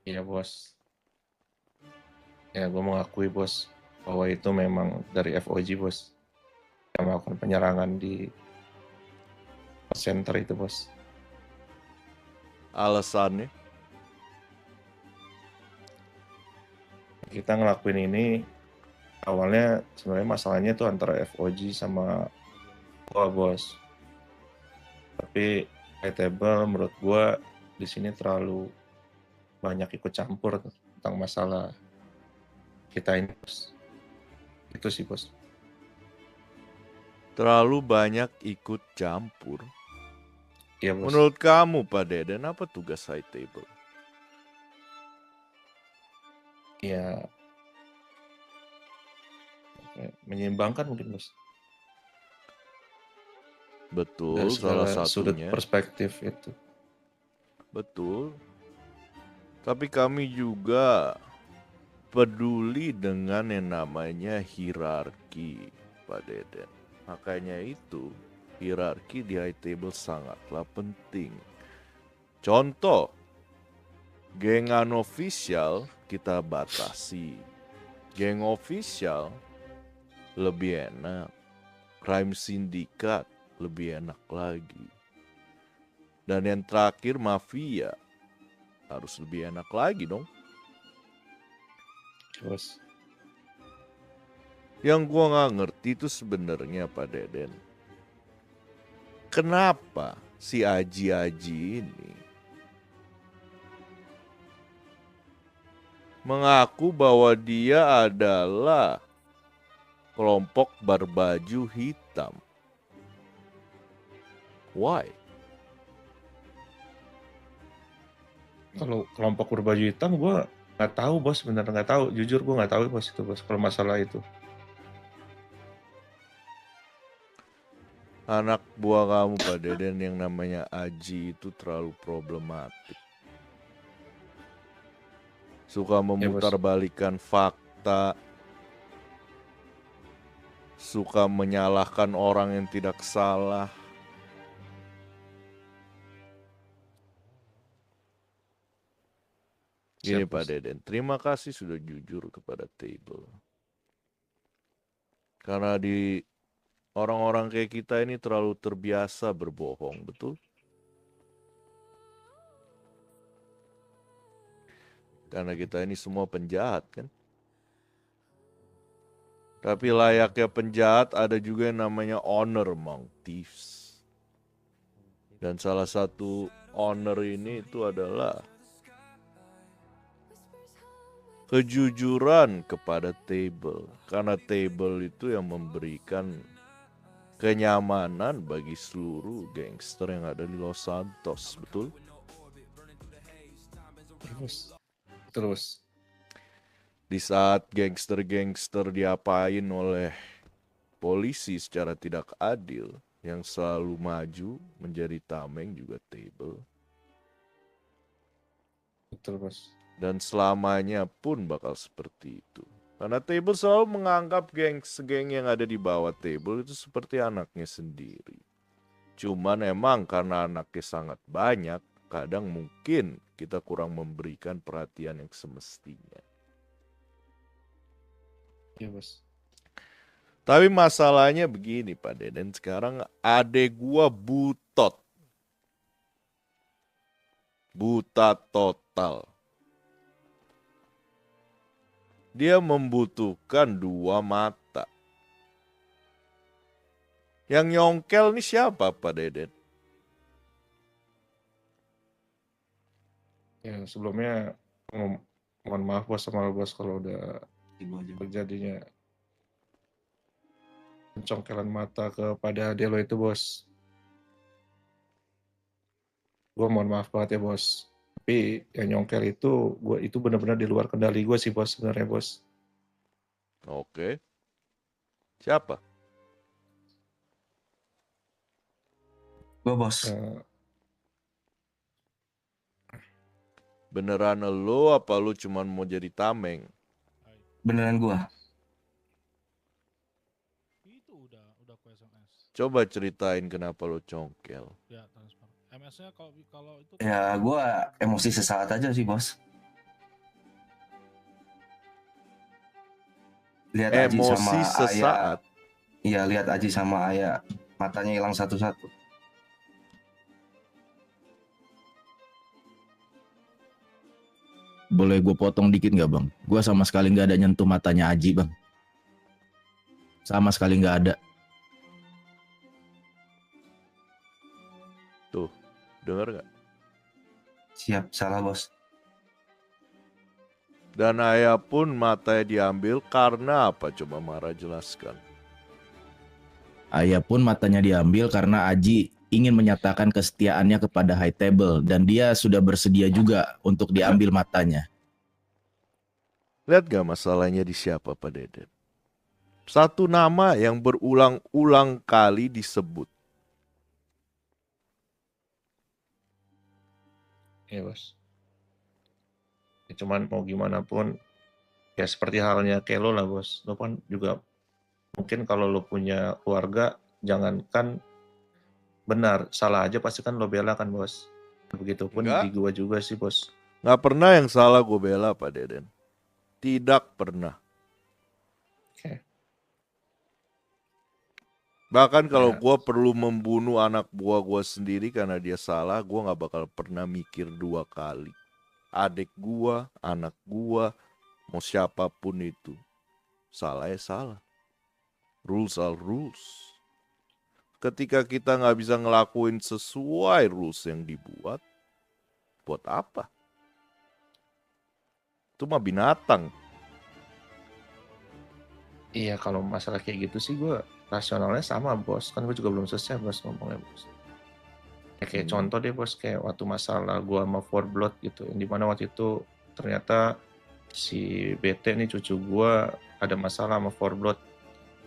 Iya bos, ya gue mengakui bos bahwa itu memang dari FOG bos yang melakukan penyerangan di center itu bos. Alasannya? Kita ngelakuin ini awalnya sebenarnya masalahnya itu antara FOG sama gua bos. Tapi high table menurut gua di sini terlalu banyak ikut campur tentang masalah kita ini bos. Itu sih bos. Terlalu banyak ikut campur. Iya bos. Menurut kamu, Pak Deden, apa tugas high table? Ya menyeimbangkan mungkin bos. Dari Betul, salah segala sudut satunya. perspektif itu. Betul. Tapi kami juga peduli dengan yang namanya hierarki, Pak Deden. Makanya itu, hierarki di high table sangatlah penting. Contoh, geng unofficial kita batasi. Geng official lebih enak. Crime syndicate lebih enak lagi. Dan yang terakhir mafia harus lebih enak lagi dong. Bos. Yang gua nggak ngerti itu sebenarnya Pak Deden, kenapa si Aji-Aji ini mengaku bahwa dia adalah kelompok berbaju hitam? Why? Kalau kelompok berbaju hitam gue nggak tahu bos, bener nggak tahu, jujur gue nggak tahu bos itu bos kalau masalah itu. Anak buah kamu Pak Deden yang namanya Aji itu terlalu problematik. Suka Ya bos. memutarbalikkan fakta, suka menyalahkan orang yang tidak salah. Gini Siap Pak bos. Deden, terima kasih sudah jujur kepada table. Karena di orang-orang kayak kita ini terlalu terbiasa berbohong, betul? Karena kita ini semua penjahat kan. Tapi layaknya penjahat ada juga yang namanya honor among thieves. Dan salah satu honor ini itu adalah kejujuran kepada table. Karena table itu yang memberikan kenyamanan bagi seluruh gangster yang ada di Los Santos, betul? Terus. Terus. Di saat gangster-gangster diapain oleh polisi secara tidak adil, yang selalu maju menjadi tameng juga table. Betul bos. Dan selamanya pun bakal seperti itu. Karena table selalu menganggap geng yang ada di bawah table itu seperti anaknya sendiri. Cuman emang karena anaknya sangat banyak, kadang mungkin kita kurang memberikan perhatian yang semestinya. Iya bos. Tapi masalahnya begini Pak Deden, sekarang adek gua butot. Buta total. Dia membutuhkan dua mata. Yang nyongkel nih siapa Pak Deden? Ya sebelumnya mohon maaf bos sama bos kalau udah terjadinya pencongkelan mata kepada Delo itu bos. Gue mohon maaf banget ya bos. Tapi yang nyongkel itu gue itu benar-benar di luar kendali gue sih bos sebenarnya bos. Oke. Siapa? Gue bos. Eh, Beneran lo apa lo cuman mau jadi tameng? Beneran gue. Itu udah ke SMS. Coba ceritain kenapa lo congkel. Ya transfer. MS-nya kalau itu Ya gue emosi sesaat aja sih bos. Lihat Aji Emosi sama Ayah. sesaat. Iya, lihat Aji sama Ayah. Matanya hilang satu-satu. Boleh gue potong dikit nggak bang? Gue sama sekali nggak ada nyentuh matanya Aji bang. Sama sekali nggak ada. Tuh, denger gak? Siap, salah bos. Dan Ayah pun matanya diambil karena apa? Coba Mara jelaskan. Ayah pun matanya diambil karena Aji ingin menyatakan kesetiaannya kepada High Table dan dia sudah bersedia juga untuk diambil matanya. Lihat gak masalahnya di siapa Pak Deden? Satu nama yang berulang-ulang kali disebut. Ya bos. Ya, cuman mau gimana pun, ya seperti halnya kayak lo lah bos. Lo kan juga mungkin kalau lo punya keluarga, jangankan benar, salah aja pasti kan lo bela kan bos. Begitupun Enggak. di gua juga sih bos. Gak pernah yang salah gue bela Pak Deden. Tidak pernah. Oke. Bahkan kalau Ya. gue perlu membunuh anak buah gue sendiri karena dia salah, gue gak bakal pernah mikir 2 kali. Adik gue, anak gue, mau siapapun itu. Salah ya salah. Rules are rules. Ketika kita gak bisa ngelakuin sesuai rules yang dibuat, buat apa? Itu mah binatang. Iya kalau masalah kayak gitu sih gue rasionalnya sama bos. Kan gue juga belum selesai bos ngomongnya bos. Ya, kayak contoh deh bos, kayak waktu masalah gue sama Four Blood gitu. Yang dimana waktu itu ternyata si BT nih cucu gue ada masalah sama Four Blood.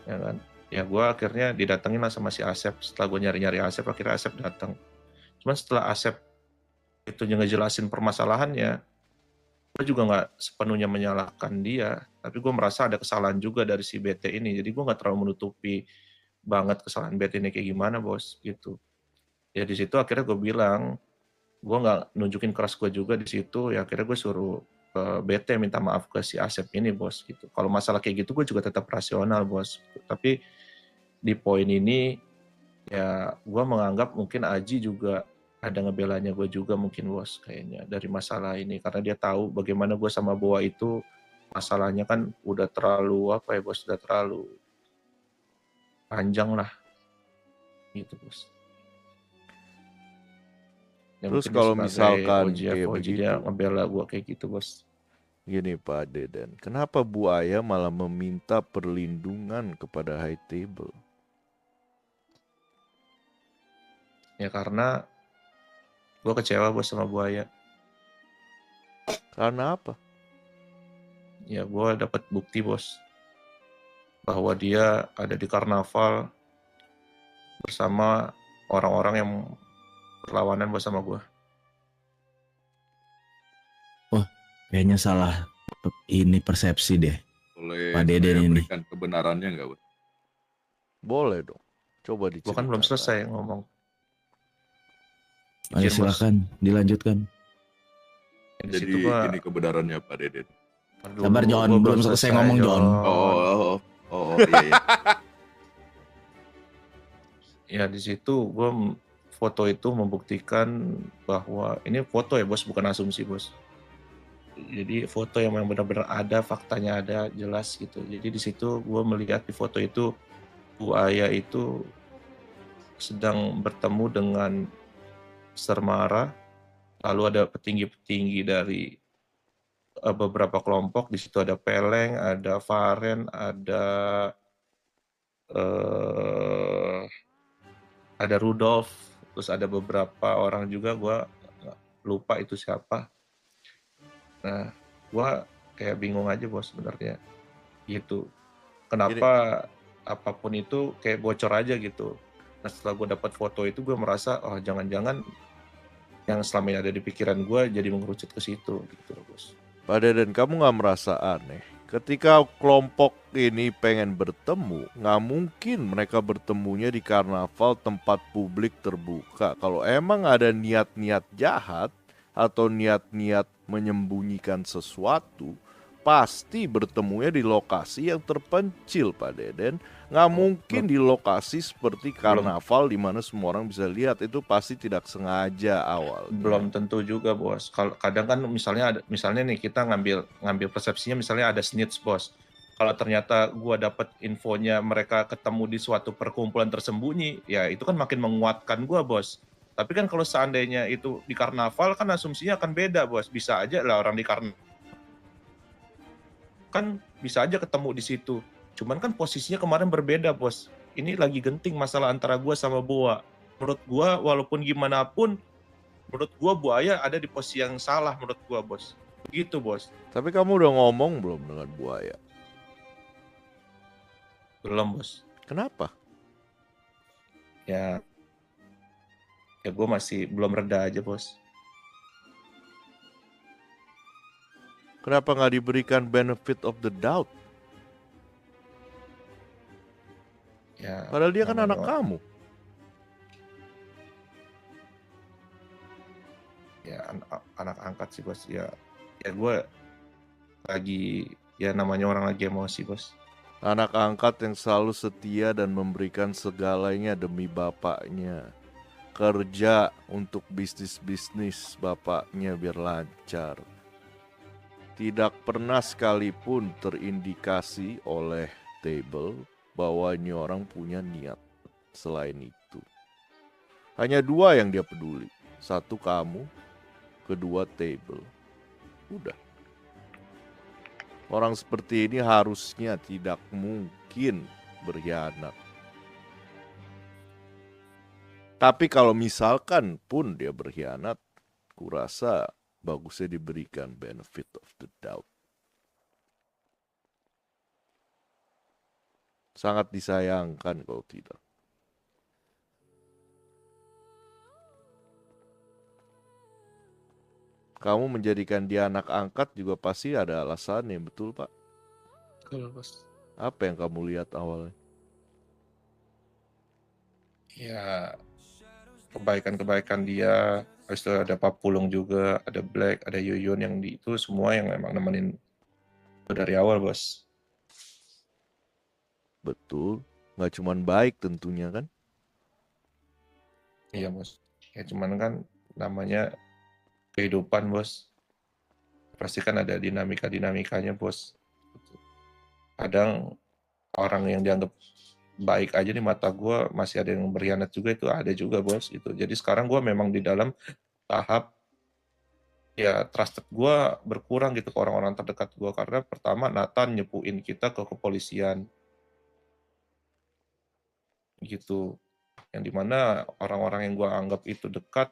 Ya kan. Ya gue akhirnya didatengin lah sama si Asep. Setelah gue nyari-nyari Asep, akhirnya Asep datang. Cuman setelah Asep itu ngejelasin permasalahannya, gue juga nggak sepenuhnya menyalahkan dia, tapi gue merasa ada kesalahan juga dari si BT ini. Jadi gue nggak terlalu menutupi banget kesalahan BT ini kayak gimana bos gitu. Ya di situ akhirnya gue bilang, gue nggak nunjukin keras gue juga di situ. Ya akhirnya gue suruh ke BT minta maaf ke si Asep ini bos gitu. Kalau masalah kayak gitu gue juga tetap rasional bos. Tapi di poin ini ya gue menganggap mungkin Aji juga ada ngebelanya gue juga mungkin bos kayaknya dari masalah ini, karena dia tahu bagaimana gue sama Boa itu masalahnya kan udah terlalu apa ya bos, udah terlalu panjang lah gitu bos. Ya, Terus mungkin dia kalau sebagai misalkan OGF, kayak OG begitu, dia ngebela gue kayak gitu bos. gini Pak Deden, kenapa Bu Aya malah meminta perlindungan kepada High Table? Ya karena gue kecewa bos sama Buaya. Karena apa? Ya gue dapat bukti bos bahwa dia ada di karnaval bersama orang-orang yang berlawanan bos sama gue. Kayaknya salah ini persepsi deh. Boleh Pak Deden saya ini. berikan kebenarannya nggak, Bud? Boleh dong. Coba Gue diceritakan. kan belum selesai ngomong. Ayo Izin, Bos. silakan dilanjutkan. Di Jadi situ gua, ini kebenarannya Pak Deden. aduh, Sabar, John. gua Belum selesai ngomong, John. Iya, iya. Ya di situ gue foto itu membuktikan bahwa ini foto ya bos, bukan asumsi bos. Jadi foto yang memang benar-benar ada, faktanya ada, jelas gitu. Jadi di situ gue melihat di foto itu Bu Aya itu sedang bertemu dengan Sermara, lalu ada petinggi-petinggi dari beberapa kelompok. Di situ ada Peleng, ada Varen, ada Rudolf, terus ada beberapa orang juga, gue lupa itu siapa. Nah, gue kayak bingung aja bos sebenarnya gitu. Kenapa apapun itu kayak bocor aja gitu. Nah setelah gue dapat foto itu gue merasa, oh jangan-jangan yang selama ini ada di pikiran gue jadi mengerucut ke situ gitu loh bos. Pak Deden, kamu nggak merasa aneh? Ketika kelompok ini pengen bertemu, nggak mungkin mereka bertemunya di karnaval tempat publik terbuka. Kalau emang ada niat-niat jahat atau niat-niat menyembunyikan sesuatu, pasti bertemunya di lokasi yang terpencil, Pak Deden. Nggak mungkin di lokasi seperti karnaval di mana semua orang bisa lihat. Itu pasti tidak sengaja awal. Belum tentu juga, Bos. Kalau kadang kan misalnya nih kita ngambil persepsinya, misalnya ada snitch, Bos. Kalau ternyata gua dapat infonya mereka ketemu di suatu perkumpulan tersembunyi, ya itu kan makin menguatkan gua, Bos. Tapi kan kalau seandainya itu di karnaval kan asumsinya akan beda, Bos. Bisa aja lah orang di karnaval kan bisa aja ketemu di situ. Cuman kan posisinya kemarin berbeda, Bos. Ini lagi genting masalah antara gua sama Boa. Menurut gua walaupun gimana pun, menurut gua Buaya ada di posisi yang salah menurut gua, Bos. Begitu, Bos. Tapi kamu udah ngomong belum dengan Buaya? Belum, Bos. Kenapa? Ya gua masih belum reda aja, Bos. Kenapa nggak diberikan benefit of the doubt? Ya, Padahal dia kan namanya anak kamu. Ya anak angkat sih, Bos. Ya gua lagi, ya namanya orang lagi emosi, Bos. Anak angkat yang selalu setia dan memberikan segalanya demi bapaknya. Kerja untuk bisnis-bisnis bapaknya biar lancar. Tidak pernah sekalipun terindikasi oleh Table bahwa ini orang punya niat selain itu. Hanya dua yang dia peduli. Satu kamu, kedua Table. Udah. Orang seperti ini harusnya tidak mungkin berkhianat. Tapi kalau misalkan pun dia berkhianat, kurasa bagusnya diberikan benefit of the doubt. Sangat disayangkan kalau tidak. Kamu menjadikan dia anak angkat juga pasti ada alasannya, betul Pak? Betul, Bos. Apa yang kamu lihat awalnya? Ya kebaikan-kebaikan dia, habis itu ada Papulung juga, ada Black, ada Yuyun yang itu semua yang emang nemenin dari awal, Bos. Betul, nggak cuman baik tentunya kan? Iya, Bos. Ya cuman kan namanya kehidupan, Bos. Pasti kan ada dinamikanya, Bos. Kadang orang yang dianggap baik aja di mata gue masih ada yang berkhianat juga, itu ada juga, Bos. Itu. Jadi sekarang gue memang di dalam tahap ya trusted gue berkurang gitu ke orang-orang terdekat gue, karena pertama Nathan nyepuin kita ke kepolisian gitu, yang dimana orang-orang yang gue anggap itu dekat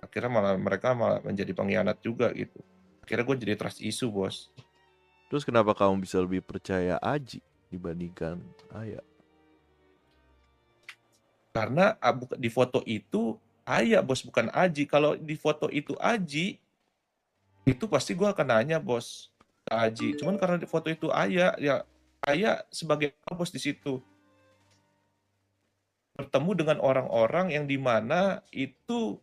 akhirnya mereka malah menjadi pengkhianat juga gitu. Akhirnya gue jadi trust issue, Bos. Terus kenapa kamu bisa lebih percaya Aji dibandingkan Ayah? Karena di foto itu Ayah, Bos, bukan Aji. Kalau di foto itu Aji, itu pasti gue akan nanya, Bos, ke Aji. Cuman karena di foto itu Ayah, ya Ayah sebagai apa, Bos, di situ bertemu dengan orang-orang yang dimana itu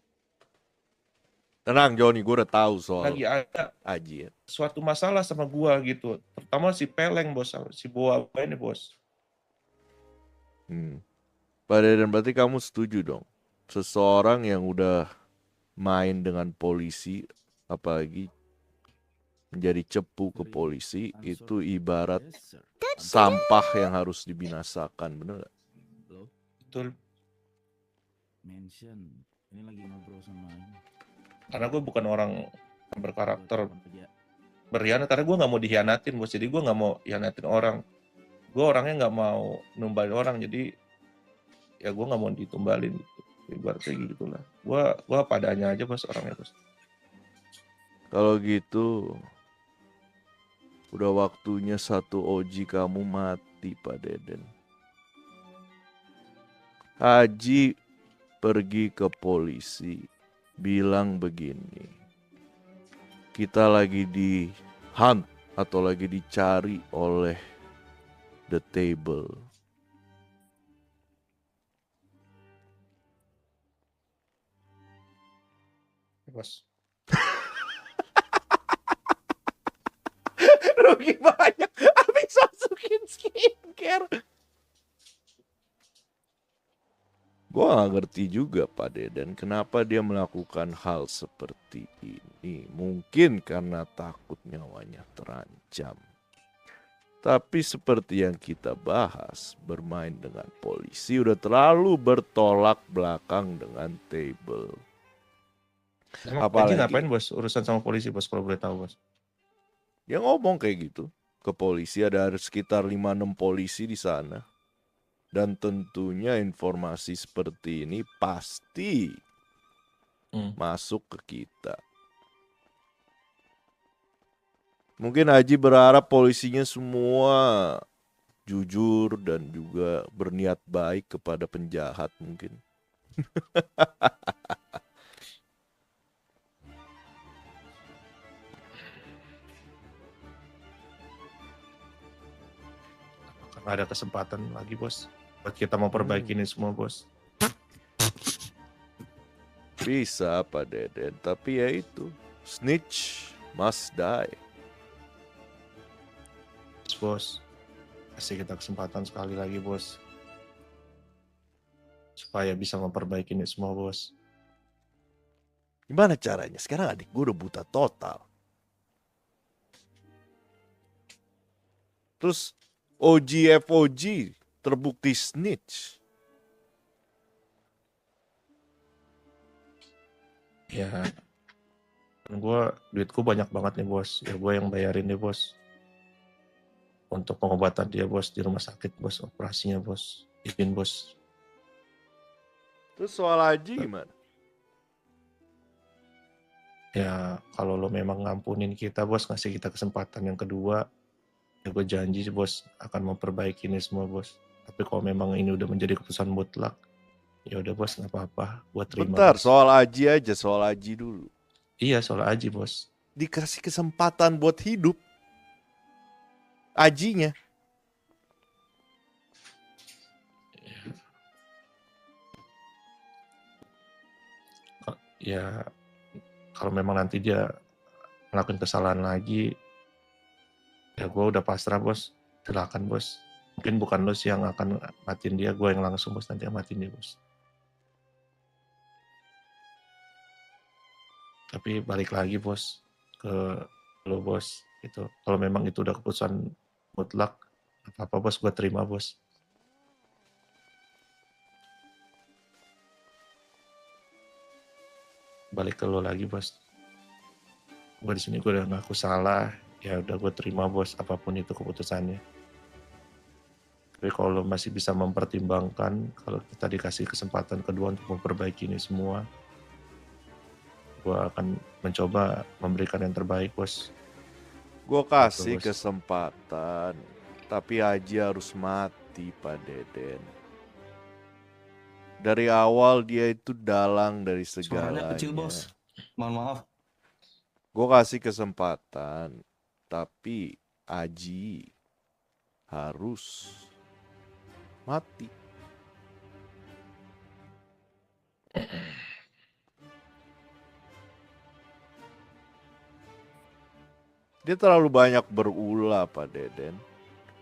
Tenang Joni, gue udah tahu soal lagi ada Aji ya. suatu masalah sama gue gitu. Terutama si Peleng, Bos, si Boa ini, Bos. Pak Deden, berarti kamu setuju dong, seseorang yang udah main dengan polisi, apalagi menjadi cepu ke polisi, itu ibarat sampah yang harus dibinasakan, bener gak? Betul. Mention, ini lagi ngobrol sama ini. Karena gue bukan orang yang berkarakter berkhianat, karena gue nggak mau dihianatin, Bos. Jadi gue nggak mau hianatin orang. Gue orangnya nggak mau numbalin orang, jadi ya gue nggak mau ditumbalin gitu. Ibaratnya gitulah. Gue padanya aja, Bos, orangnya, Bos. Kalau gitu, udah waktunya satu Oji kamu mati, Pak Deden. Haji pergi ke polisi, bilang begini, kita lagi di hunt atau lagi dicari oleh The Table. Bos. lagi banyak. Habis masukin skincare. Gue gak ngerti juga Pak Deden kenapa dia melakukan hal seperti ini. Mungkin karena takut nyawanya terancam. Tapi seperti yang kita bahas, bermain dengan polisi udah terlalu bertolak belakang dengan Table. Emang Apalagi- Aji ngapain bos urusan sama polisi bos kalau boleh tahu bos? Dia ngomong kayak gitu ke polisi, ada sekitar 5-6 polisi di sana. Dan tentunya informasi seperti ini pasti masuk ke kita. Mungkin Haji berharap polisinya semua jujur dan juga berniat baik kepada penjahat mungkin. Apakah ada kesempatan lagi bos buat kita memperbaiki ini semua bos? Bisa Pak Deden, tapi ya itu, snitch must die. Bos, kasih kita kesempatan sekali lagi bos, supaya bisa memperbaiki ini semua bos. Gimana caranya? Sekarang adik gue udah buta total. Terus OG terbukti snitch. Ya, duitku banyak banget nih bos, ya gue yang bayarin deh bos. Untuk pengobatan dia bos di rumah sakit bos, operasinya bos, izin bos. Terus soal Haji gimana? Ya kalau lo memang ngampunin kita bos, ngasih kita kesempatan yang kedua, ya gue janji sih bos akan memperbaiki ini semua bos. Tapi kalau memang ini udah menjadi keputusan mutlak, ya udah bos nggak apa-apa, gue terima. Bentar, bos. soal Haji aja, soal Haji dulu. Iya soal Aji bos. Dikasih kesempatan buat hidup. Ajinya. Ya kalau memang nanti dia ngelakuin kesalahan lagi, ya gue udah pasrah bos, silakan bos. Mungkin bukan lo sih yang akan matiin dia, gue yang langsung bos nanti yang matiin dia bos. Tapi balik lagi bos ke lo bos, itu kalau memang itu udah keputusan mutlak, apa bos gue terima bos. Balik ke lo lagi bos. Gue di sini gue udah ngaku salah, ya udah gue terima bos apapun itu keputusannya. Tapi kalau lo masih bisa mempertimbangkan, kalau kita dikasih kesempatan kedua untuk memperbaiki ini semua, gue akan mencoba memberikan yang terbaik bos. Gue kasih Betul, bos. kesempatan. Tapi Haji harus mati Pak Deden. Dari awal dia itu dalang dari segalanya. Suaranya kecil bos. Mohon maaf. Gue kasih kesempatan. Tapi Haji harus mati. Dia terlalu banyak berulah Pak Deden.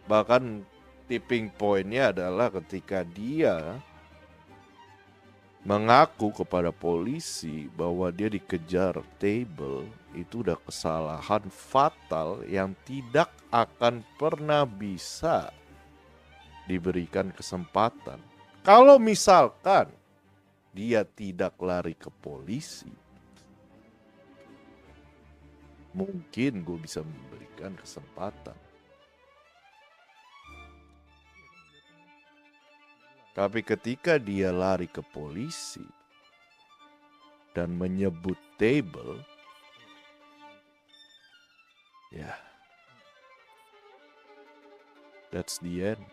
Bahkan tipping pointnya adalah ketika dia mengaku kepada polisi bahwa dia dikejar Table. Itu udah kesalahan fatal yang tidak akan pernah bisa diberikan kesempatan. Kalau misalkan dia tidak lari ke polisi, mungkin gue bisa memberikan kesempatan. Tapi ketika dia lari ke polisi dan menyebut Table, ya, that's the end.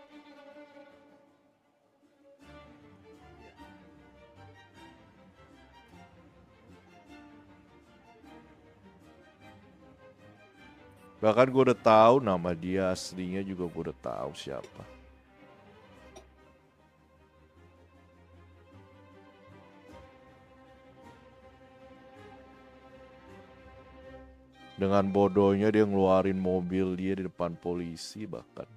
Bahkan gue udah tahu nama dia aslinya juga gue udah tahu siapa. Dengan bodohnya dia ngeluarin mobil dia di depan polisi bahkan.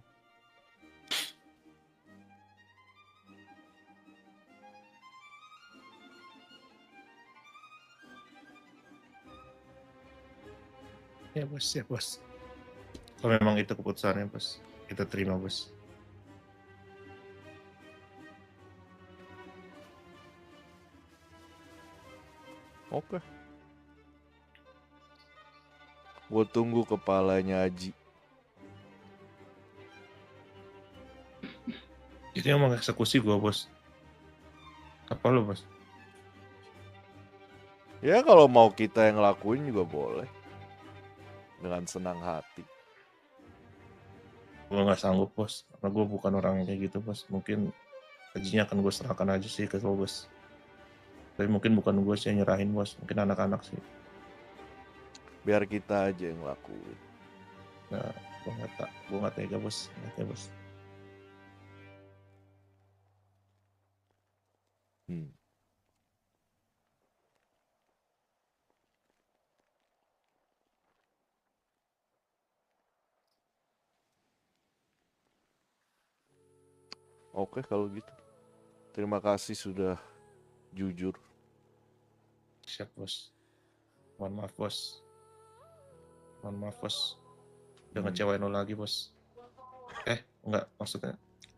Ya bos, ya bos. Kalau memang itu keputusannya bos, kita terima bos. Oke. Gue tunggu kepalanya Aji. Itu yang mengeksekusi gua bos. Apa lu bos? Ya kalau mau kita yang ngelakuin juga boleh. Dengan senang hati. Gua nggak sanggup bos, karena gua bukan orang kayak gitu bos. Mungkin gajinya akan gue serahkan aja sih ke lo bos. Tapi mungkin bukan gue sih yang nyerahin bos, mungkin anak-anak sih. Biar kita aja yang ngelakuin. Nah, gue nggak tega bos, nggak tega bos. Hmm. Oke kalau gitu. Terima kasih sudah jujur. Siap bos. Mohon maaf bos. Mohon maaf bos. Udah ngecewain lo lagi bos. Enggak maksudnya.